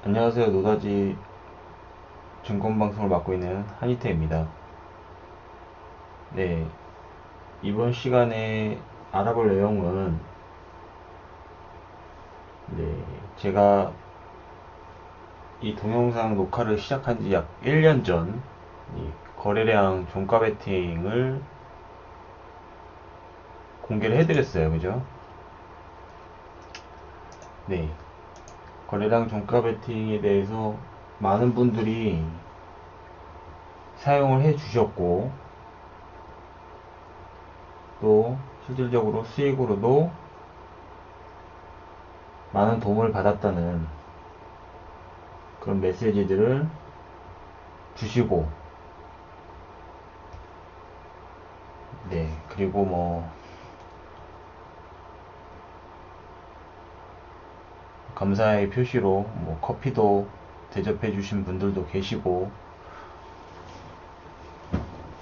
안녕하세요. 노다지 증권방송을 맡고 있는 한희태입니다. 네, 이번 시간에 알아볼 내용은 네, 제가 이 동영상 녹화를 시작한 지 약 1년 전 이 거래량 종가 베팅을 공개를 해드렸어요. 그죠? 네, 거래량 종가 베팅에 대해서 많은 분들이 사용을 해 주셨고 또 실질적으로 수익으로도 많은 도움을 받았다는 그런 메시지들을 주시고, 네, 그리고 뭐 감사의 표시로 뭐 커피도 대접해 주신 분들도 계시고,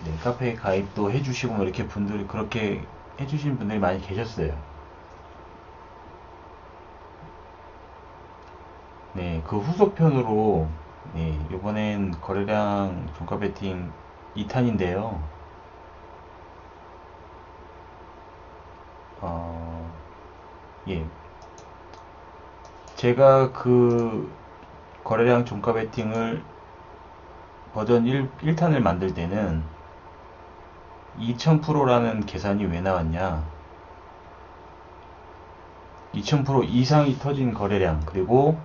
네, 카페 가입도 해 주시고 뭐 이렇게 분들이 그렇게 해 주신 분들이 많이 계셨어요. 네, 그 후속편으로 네, 이번엔 거래량 종가 베팅 2탄인데요. 어, 예, 제가 그 거래량 종가 베팅을 버전 1탄을 만들 때는 2000%라는 계산이 왜 나왔냐? 2000% 이상이 터진 거래량, 그리고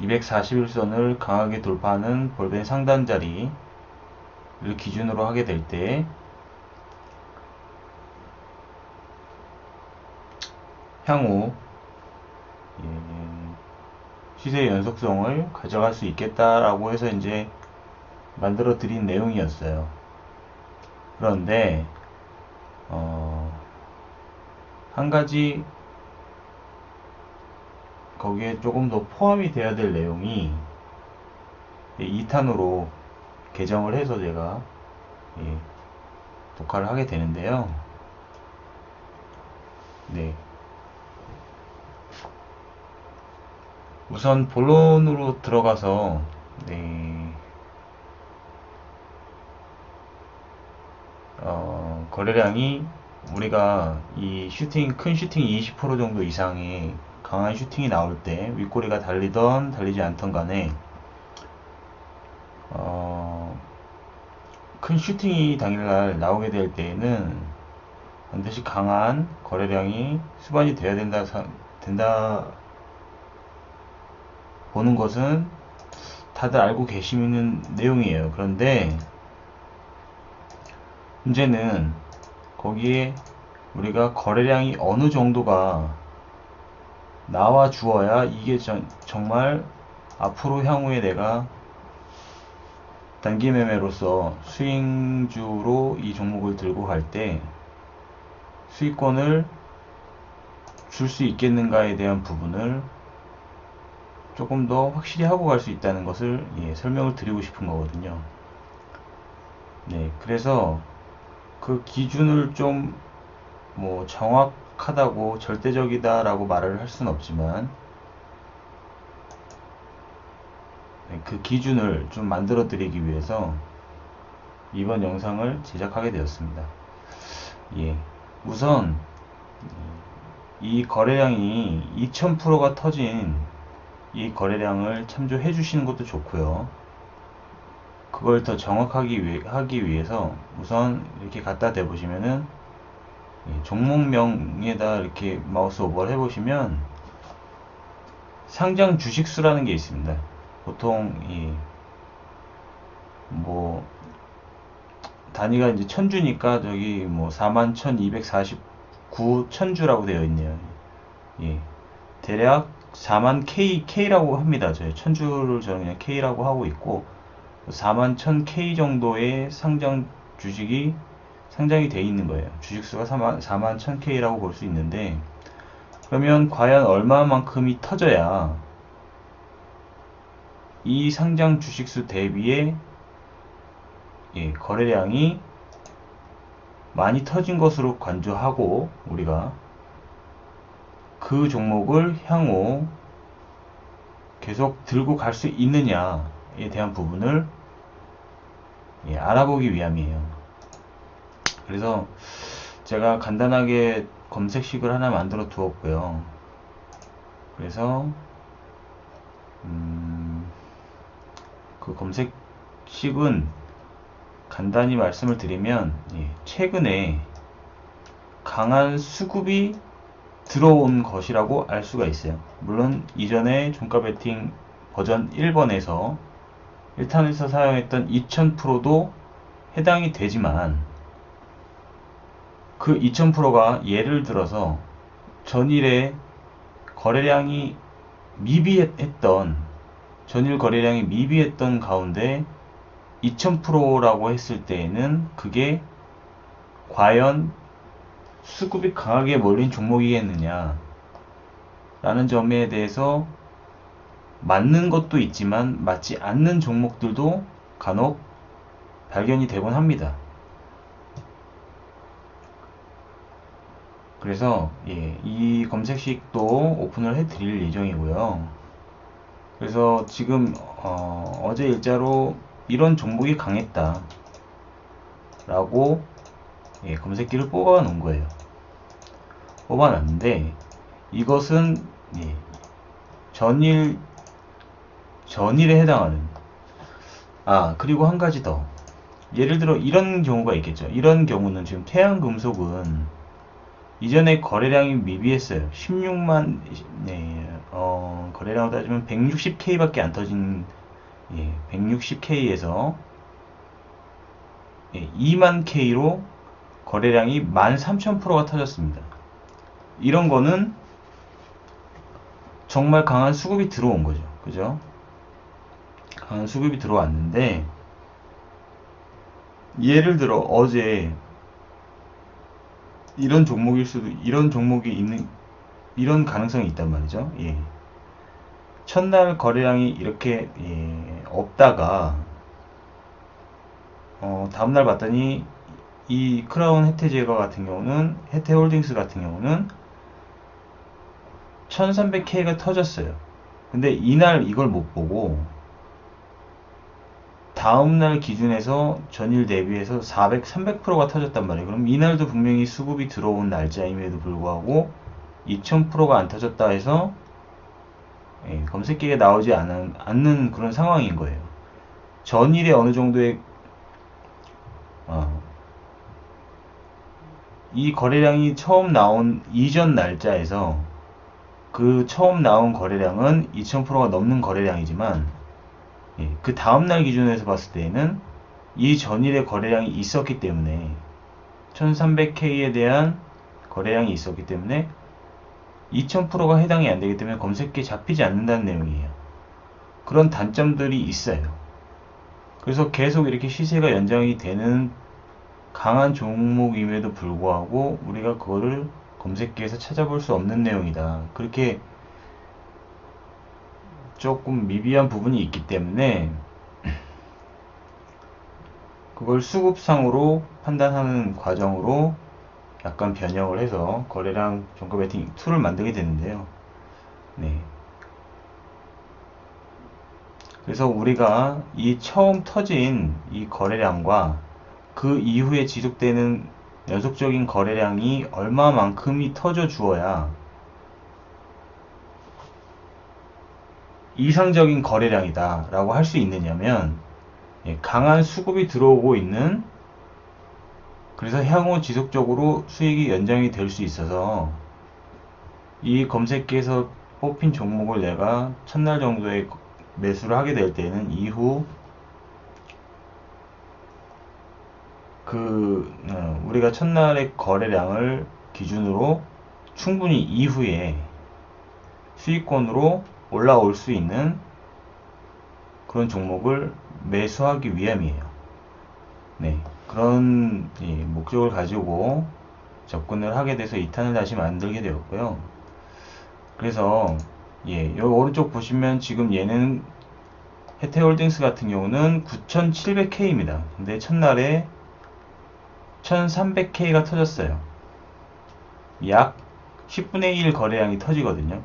241선을 강하게 돌파하는 볼벤 상단 자리를 기준으로 하게 될 때 향후 시세 연속성을 가져갈 수 있겠다라고 해서 이제 만들어 드린 내용이었어요. 그런데 한 가지 거기에 조금 더 포함이 돼야 될 내용이 2탄으로 개정을 해서 제가 녹화를 하게 되는데요. 네. 우선 본론으로 들어가서 네, 거래량이 우리가 이 슈팅 큰 슈팅 20% 정도 이상의 강한 슈팅이 나올 때 윗꼬리가 달리던 달리지 않던 간에 큰 슈팅이 당일날 나오게 될 때에는 반드시 강한 거래량이 수반이 돼야 된다 보는 것은 다들 알고 계시는 내용이에요. 그런데 문제는 거기에 우리가 거래량이 어느 정도가 나와 주어야 이게 정말 앞으로 향후에 내가 단기 매매로서 스윙주로 이 종목을 들고 갈 때 수익권을 줄 수 있겠는가에 대한 부분을 조금 더 확실히 하고 갈 수 있다는 것을 설명을 드리고 싶은 거거든요. 네, 그래서 그 기준을 좀 뭐 정확하다고 절대적이다라고 말을 할 수는 없지만 그 기준을 좀 만들어 드리기 위해서 이번 영상을 제작하게 되었습니다. 예. 우선 이 거래량이 2000%가 터진 이 거래량을 참조해 주시는 것도 좋고요. 그걸 더 정확하게 하기 위해서 우선 이렇게 갖다 대보시면은 종목명에다 이렇게 마우스 오버를 해보시면 상장 주식수라는 게 있습니다. 보통 뭐 단위가 이제 천주니까 저기 뭐 41,249 천주라고 되어 있네요. 예. 대략 4만 K라고 합니다. 저희 천주를 저는 그냥 K라고 하고 있고 4만 1000K 정도의 상장 주식이 상장이 돼 있는 거예요. 주식수가 4만 1000K라고 볼 수 있는데 그러면 과연 얼마만큼이 터져야 이 상장 주식수 대비의 거래량이 많이 터진 것으로 간주하고 우리가 그 종목을 향후 계속 들고 갈 수 있느냐에 대한 부분을 알아보기 위함이에요. 그래서 제가 간단하게 검색식을 하나 만들어 두었고요. 그래서 그 검색식은 간단히 말씀을 드리면 최근에 강한 수급이 들어온 것이라고 알 수가 있어요. 물론 이전에 종가 베팅 버전 1번에서 1탄에서 사용했던 2000%도 해당이 되지만 그 2000%가 예를 들어서 전일에 거래량이 미비했던 전일 거래량이 미비했던 가운데 2000%라고 했을 때에는 그게 과연 수급이 강하게 몰린 종목이겠느냐 라는 점에 대해서 맞는 것도 있지만 맞지 않는 종목들도 간혹 발견이 되곤 합니다. 그래서 이 검색식도 오픈을 해 드릴 예정이고요. 그래서 지금 어제 일자로 이런 종목이 강했다 라고 검색기를 뽑아 놓은 거예요. 뽑아 놨는데 이것은 전일에 해당하는 그리고 한 가지 더, 예를 들어 이런 경우가 있겠죠. 이런 경우는 지금 태양금속은 이전에 거래량이 미비했어요. 16만 거래량으로 따지면 160K 밖에 안 터진 160K에서 2만 K로 거래량이 13,000%가 터졌습니다. 이런 거는 정말 강한 수급이 들어온 거죠. 그죠? 강한 수급이 들어왔는데, 예를 들어 어제 이런 종목일 수도, 이런 종목이 있는, 이런 가능성이 있단 말이죠. 첫날 거래량이 이렇게 없다가 다음날 봤더니 이 크라운 혜태제거 같은 경우는, 혜태홀딩스 같은 경우는 1300K가 터졌어요. 근데 이날 이걸 못 보고 다음날 기준에서 전일 대비해서 400, 300%가 터졌단 말이에요. 그럼 이날도 분명히 수급이 들어온 날짜임에도 불구하고 2000%가 안 터졌다 해서 검색기에 나오지 않는 그런 상황인 거예요. 전일에 어느 정도의 이 거래량이 처음 나온 이전 날짜에서 그 처음 나온 거래량은 2000%가 넘는 거래량이지만 그 다음날 기준에서 봤을 때에는 이 전일의 거래량이 있었기 때문에 1300K에 대한 거래량이 있었기 때문에 2000%가 해당이 안 되기 때문에 검색기에 잡히지 않는다는 내용이에요. 그런 단점들이 있어요. 그래서 계속 이렇게 시세가 연장이 되는 강한 종목임에도 불구하고 우리가 그거를 검색기에서 찾아볼 수 없는 내용이다. 그렇게 조금 미비한 부분이 있기 때문에 그걸 수급상으로 판단하는 과정으로 약간 변형을 해서 거래량 종가 베팅 2를 만들게 되는데요. 그래서 우리가 이 처음 터진 이 거래량과 그 이후에 지속되는 연속적인 거래량이 얼마만큼이 터져 주어야 이상적인 거래량이다 라고 할 수 있느냐면, 강한 수급이 들어오고 있는, 그래서 향후 지속적으로 수익이 연장이 될 수 있어서 이 검색기에서 뽑힌 종목을 내가 첫날 정도에 매수를 하게 될 때는 이후 우리가 첫날의 거래량을 기준으로 충분히 이후에 수익권으로 올라올 수 있는 그런 종목을 매수하기 위함이에요. 그런 목적을 가지고 접근을 하게 돼서 2탄을 다시 만들게 되었고요. 그래서 여기 오른쪽 보시면 지금 얘는 혜태홀딩스 같은 경우는 9700K입니다. 근데 첫날에 1300K가 터졌어요. 약 10분의 1 거래량이 터지거든요.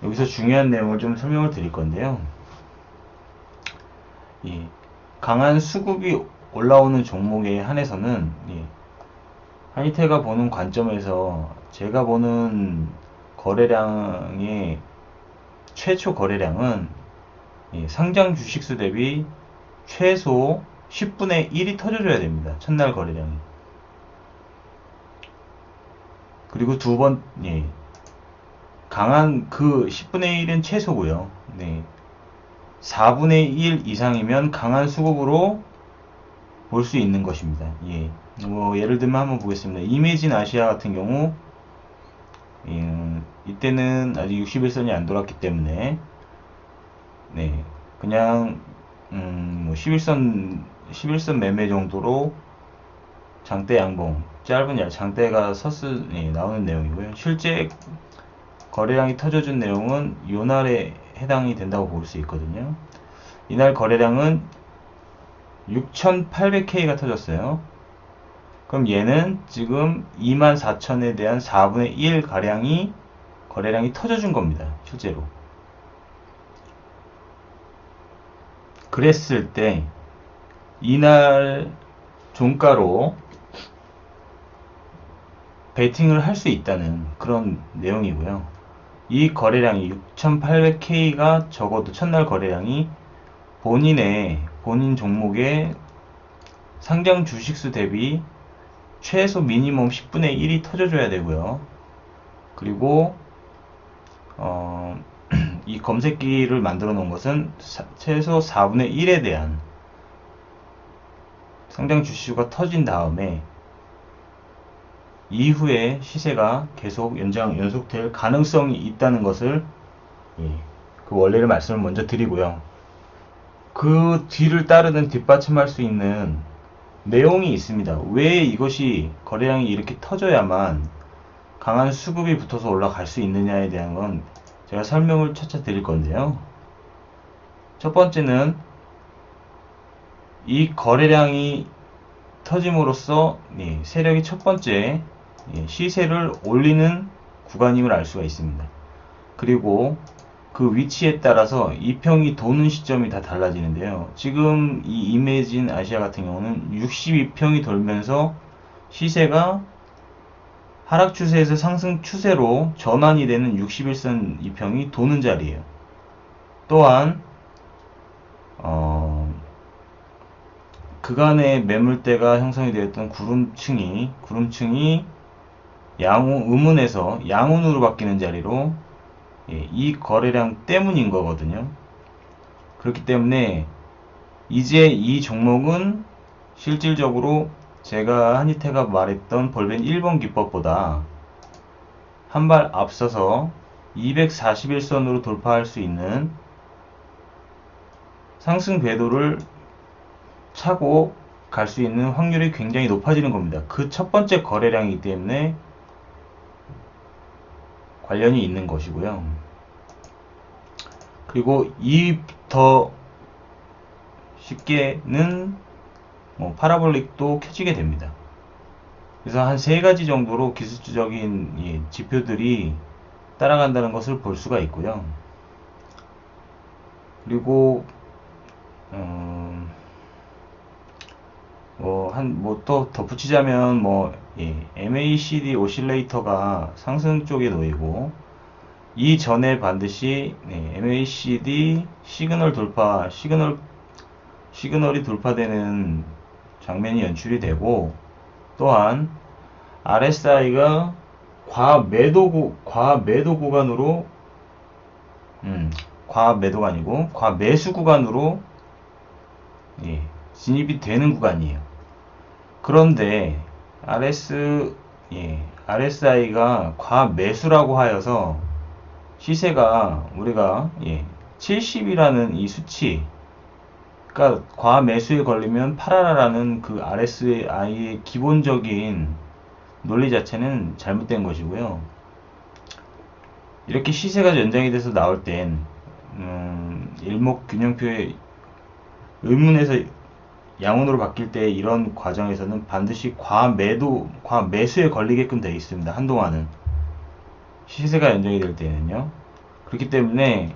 여기서 중요한 내용을 좀 설명을 드릴 건데요. 예, 강한 수급이 올라오는 종목에 한해서는 한이테가 보는 관점에서 제가 보는 거래량의 최초 거래량은 상장 주식수 대비 최소 10분의 1이 터져줘야 됩니다. 첫날 거래량이. 그리고 두 번, 강한 그 10분의 1은 최소고요. 4분의 1 이상이면 강한 수급으로 볼 수 있는 것입니다. 예를 들면 한번 보겠습니다. 이매진 아시아 같은 경우, 이때는 아직 61선이 안 돌았기 때문에, 그냥, 11선 매매 정도로 장대 양봉, 짧은 장대가 나오는 내용이고요. 실제 거래량이 터져준 내용은 요날에 해당이 된다고 볼 수 있거든요. 이날 거래량은 6,800K가 터졌어요. 그럼 얘는 지금 24,000에 대한 4분의 1 가량이 거래량이 터져준 겁니다. 실제로. 그랬을 때 이날 종가로 베팅을 할 수 있다는 그런 내용이고요. 이 거래량이 6,800K가 적어도 첫날 거래량이 본인 종목의 상장 주식수 대비 최소 미니멈 10분의 1이 터져줘야 되고요. 그리고 이 검색기를 만들어 놓은 것은 최소 4분의 1에 대한 상장 주식수가 터진 다음에 이후에 시세가 계속 연속될 가능성이 있다는 것을 그 원리를 말씀을 먼저 드리고요. 그 뒤를 따르는 뒷받침할 수 있는 내용이 있습니다. 왜 이것이 거래량이 이렇게 터져야만 강한 수급이 붙어서 올라갈 수 있느냐에 대한 건 제가 설명을 차차 드릴 건데요. 첫 번째는 이 거래량이 터짐으로써 세력이 첫 번째 시세를 올리는 구간임을 알 수가 있습니다. 그리고 그 위치에 따라서 이평이 도는 시점이 다 달라지는데요. 지금 이 이매진 아시아 같은 경우는 62평이 돌면서 시세가 하락 추세에서 상승 추세로 전환이 되는 61선 이평이 도는 자리예요. 또한 그간의 매물대가 형성이 되었던 구름층이 음운에서 양운으로 바뀌는 자리로 이 거래량 때문인 거거든요. 그렇기 때문에 이제 이 종목은 실질적으로 제가 한이테가 말했던 볼벤 1번 기법보다 한 발 앞서서 241선으로 돌파할 수 있는 상승 궤도를 차고 갈 수 있는 확률이 굉장히 높아지는 겁니다. 그 첫 번째 거래량이기 때문에 관련이 있는 것이고요. 그리고 더 쉽게는 파라볼릭도 켜지게 됩니다. 그래서 한 세 가지 정도로 기술적인 지표들이 따라간다는 것을 볼 수가 있고요. 그리고 또 덧붙이자면 MACD 오실레이터가 상승 쪽에 놓이고 이전에 반드시 MACD 시그널이 돌파되는 장면이 연출이 되고, 또한 RSI가 과매도 구간으로 과매도가 아니고 과매수 구간으로 진입이 되는 구간이에요. 그런데 RSI가 과매수라고 하여서 시세가 우리가 70이라는 이 수치, 그러니까 과매수에 걸리면 팔아라라는 그 RSI의 기본적인 논리 자체는 잘못된 것이고요. 이렇게 시세가 연장이 돼서 나올 땐 일목균형표의 의문에서 양운으로 바뀔 때 이런 과정에서는 반드시 과매수에 걸리게끔 되어 있습니다. 한동안은 시세가 연장이 될 때는요. 그렇기 때문에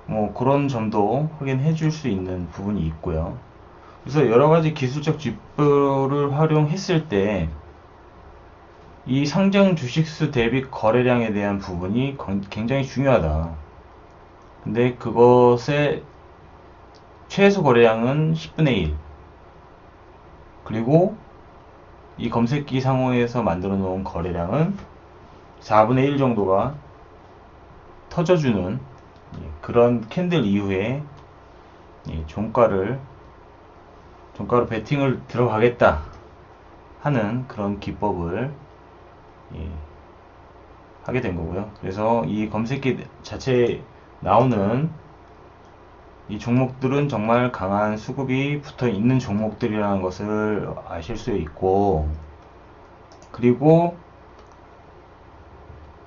뭐 그런 점도 확인해 줄 수 있는 부분이 있고요. 그래서 여러 가지 기술적 지표를 활용했을 때 이 상장 주식수 대비 거래량에 대한 부분이 굉장히 중요하다. 근데 그것의 최소 거래량은 10분의 1. 그리고 이 검색기 상호에서 만들어 놓은 거래량은 4분의 1 정도가 터져주는 그런 캔들 이후에 종가로 베팅을 들어가겠다 하는 그런 기법을 하게 된 거고요. 그래서 이 검색기 자체에 나오는 이 종목들은 정말 강한 수급이 붙어 있는 종목들이라는 것을 아실 수 있고, 그리고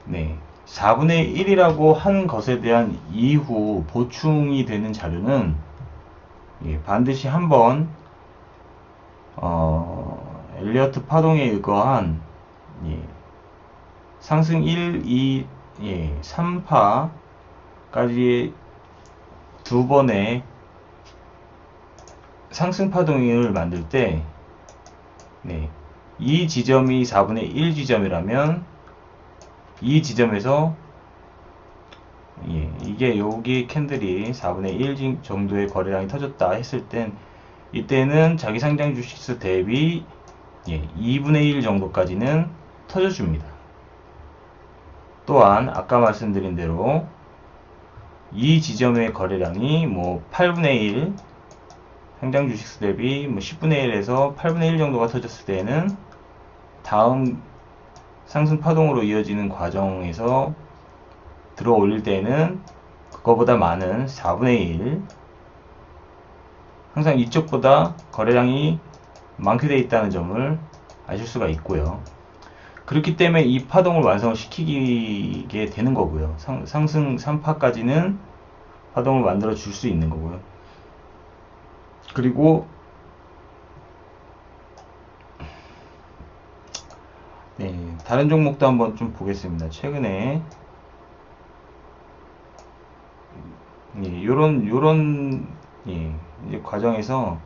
4분의 1이라고 한 것에 대한 이후 보충이 되는 자료는 반드시 한번 엘리어트 파동에 의거한 상승 1, 2, 3파까지 두 번의 상승 파동을 만들 때, 이 지점이 4분의 1 지점이라면 이 지점에서 이게 여기 캔들이 4분의 1 정도의 거래량이 터졌다 했을 땐 이때는 자기 상장 주식수 대비 2분의 1 정도까지는 터져줍니다. 또한 아까 말씀드린 대로 이 지점의 거래량이 뭐 8분의 1 상장 주식수 대비 뭐 10분의 1에서 8분의 1 정도가 터졌을 때는 다음 상승 파동으로 이어지는 과정에서 들어 올릴 때는 그거보다 많은 4분의 1, 항상 이쪽보다 거래량이 많게 되어 있다는 점을 아실 수가 있고요. 그렇기 때문에 이 파동을 완성을 시키게 되는 거고요. 상승 3파까지는 파동을 만들어 줄 수 있는 거고요. 그리고 다른 종목도 한번 좀 보겠습니다. 최근에 요런 이제 과정에서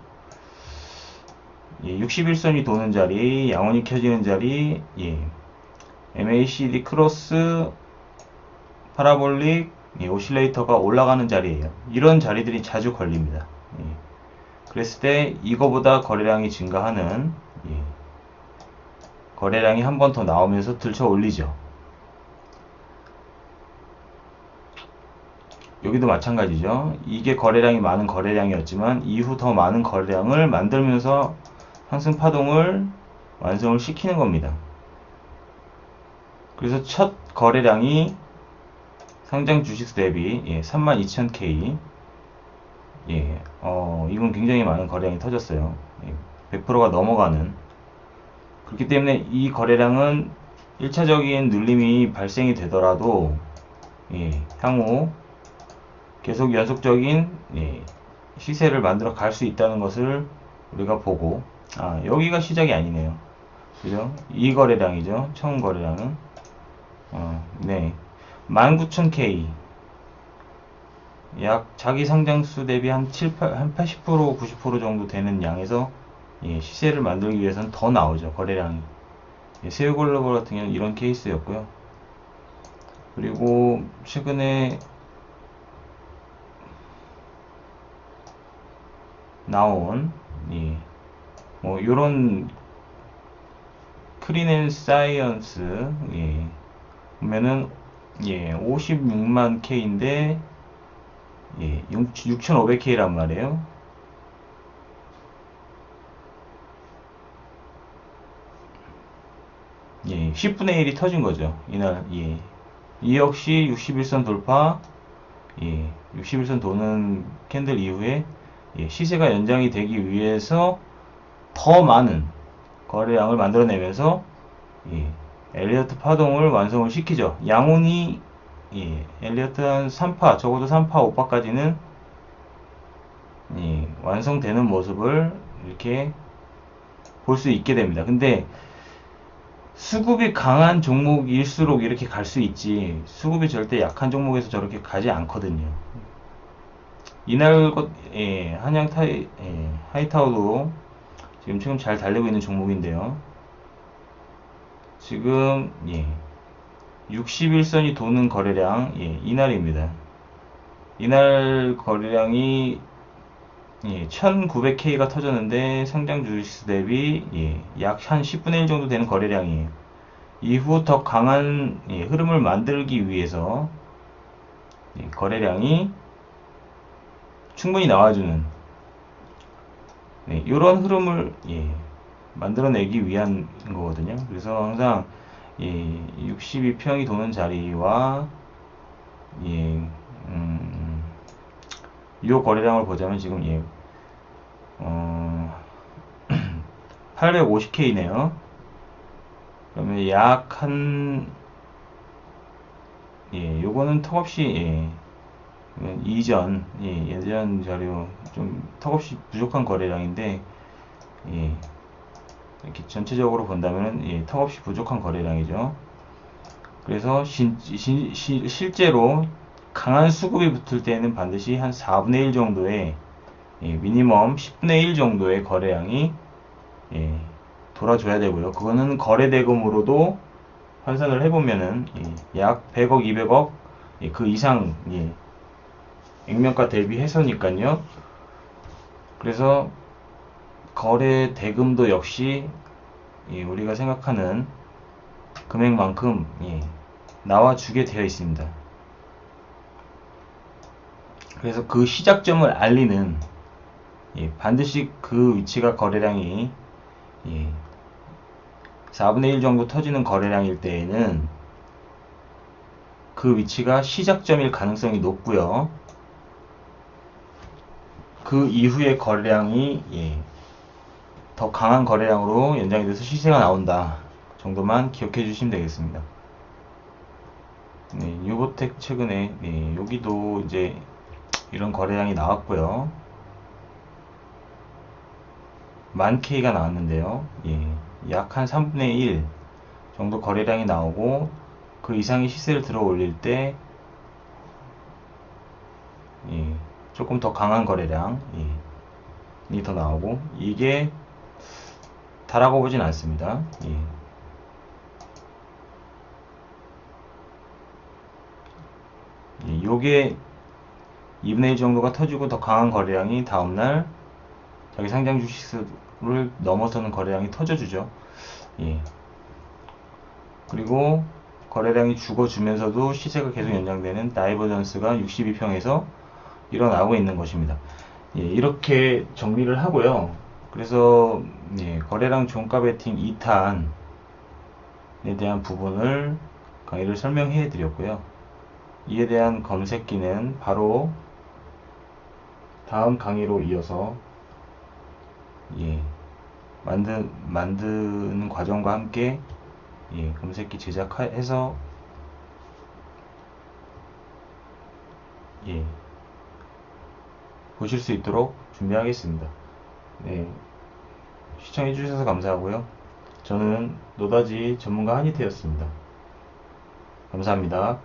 61선이 도는 자리, 양원이 켜지는 자리, MACD 크로스, 파라볼릭, 오실레이터가 올라가는 자리예요. 이런 자리들이 자주 걸립니다. 그랬을 때 이거보다 거래량이 증가하는 거래량이 한 번 더 나오면서 들쳐 올리죠. 여기도 마찬가지죠. 이게 거래량이 많은 거래량이었지만 이후 더 많은 거래량을 만들면서 상승 파동을 완성을 시키는 겁니다. 그래서 첫 거래량이 상장 주식수 대비 32,000K, 이건 굉장히 많은 거래량이 터졌어요. 100%가 넘어가는. 그렇기 때문에 이 거래량은 1차적인 눌림이 발생이 되더라도 향후 계속 연속적인 시세를 만들어 갈 수 있다는 것을 우리가 보고, 여기가 시작이 아니네요. 그죠? 이 거래량이죠. 처음 거래량은 19,000K, 약 자기 상장수 대비 한 80% 90% 정도 되는 양에서 시세를 만들기 위해서는 더 나오죠. 거래량이. 세우글로벌 같은 경우는 이런 케이스였고요. 그리고 최근에 나온 뭐 요런 크린앤사이언스 보면은 56만 K인데 6,500K란 말이에요. 예, 10분의 1이 터진 거죠. 이날, 이 역시 61선 돌파, 61선 도는 캔들 이후에, 시세가 연장이 되기 위해서 더 많은 거래량을 만들어내면서, 엘리어트 파동을 완성을 시키죠. 양운이, 엘리어트 한 3파, 적어도 3파, 5파까지는, 완성되는 모습을 이렇게 볼 수 있게 됩니다. 근데, 수급이 강한 종목일수록 이렇게 갈 수 있지, 수급이 절대 약한 종목에서 저렇게 가지 않거든요. 이날 하이타우도 지금 잘 달리고 있는 종목인데요. 지금 61선이 도는 거래량, 이날입니다. 이날 거래량이 1900K가 터졌는데 상장 주식수 대비 약 한 10분의 1 정도 되는 거래량이에요. 이후 더 강한 흐름을 만들기 위해서 거래량이 충분히 나와주는 이런 흐름을 만들어내기 위한 거거든요. 그래서 항상 62평이 도는 자리와 이 거래량을 보자면 지금 850K네요. 그러면 약 한 요거는 턱없이 예전 자료 좀 턱없이 부족한 거래량인데 이렇게 전체적으로 본다면 턱없이 부족한 거래량이죠. 그래서 실제로 강한 수급이 붙을 때는 반드시 한 4분의 1 정도의 미니멈 10분의 1 정도의 거래량이 돌아줘야 되고요. 그거는 거래 대금으로도 환산을 해보면은 약 100억, 200억 그 이상 액면가 대비해서니까요. 그래서 거래 대금도 역시 우리가 생각하는 금액만큼 나와주게 되어 있습니다. 그래서 그 시작점을 알리는 반드시 그 위치가 거래량이 4분의 1 정도 터지는 거래량일 때에는 그 위치가 시작점일 가능성이 높고요. 그 이후의 거래량이 더 강한 거래량으로 연장이 돼서 시세가 나온다 정도만 기억해 주시면 되겠습니다. 유보텍 최근에 여기도 이제 이런 거래량이 나왔고요. 10,000K가 나왔는데요. 약 한 3분의 1 정도 거래량이 나오고 그 이상의 시세를 들어 올릴 때 조금 더 강한 거래량이 더 나오고, 이게 다라고 보진 않습니다. 요게 2분의 1 정도가 터지고 더 강한 거래량이 다음날 자기 상장 주식수를 넘어서는 거래량이 터져주죠. 그리고 거래량이 죽어주면서도 시세가 계속 연장되는 다이버전스가 62평에서 일어나고 있는 것입니다. 이렇게 정리를 하고요. 그래서 거래량 종가 베팅 2탄에 대한 부분을 강의를 설명해 드렸고요. 이에 대한 검색기는 바로 다음 강의로 이어서 만드는 과정과 함께 검색기 제작해서 보실 수 있도록 준비하겠습니다. 시청해 주셔서 감사하고요. 저는 노다지 전문가 한희태였습니다. 감사합니다.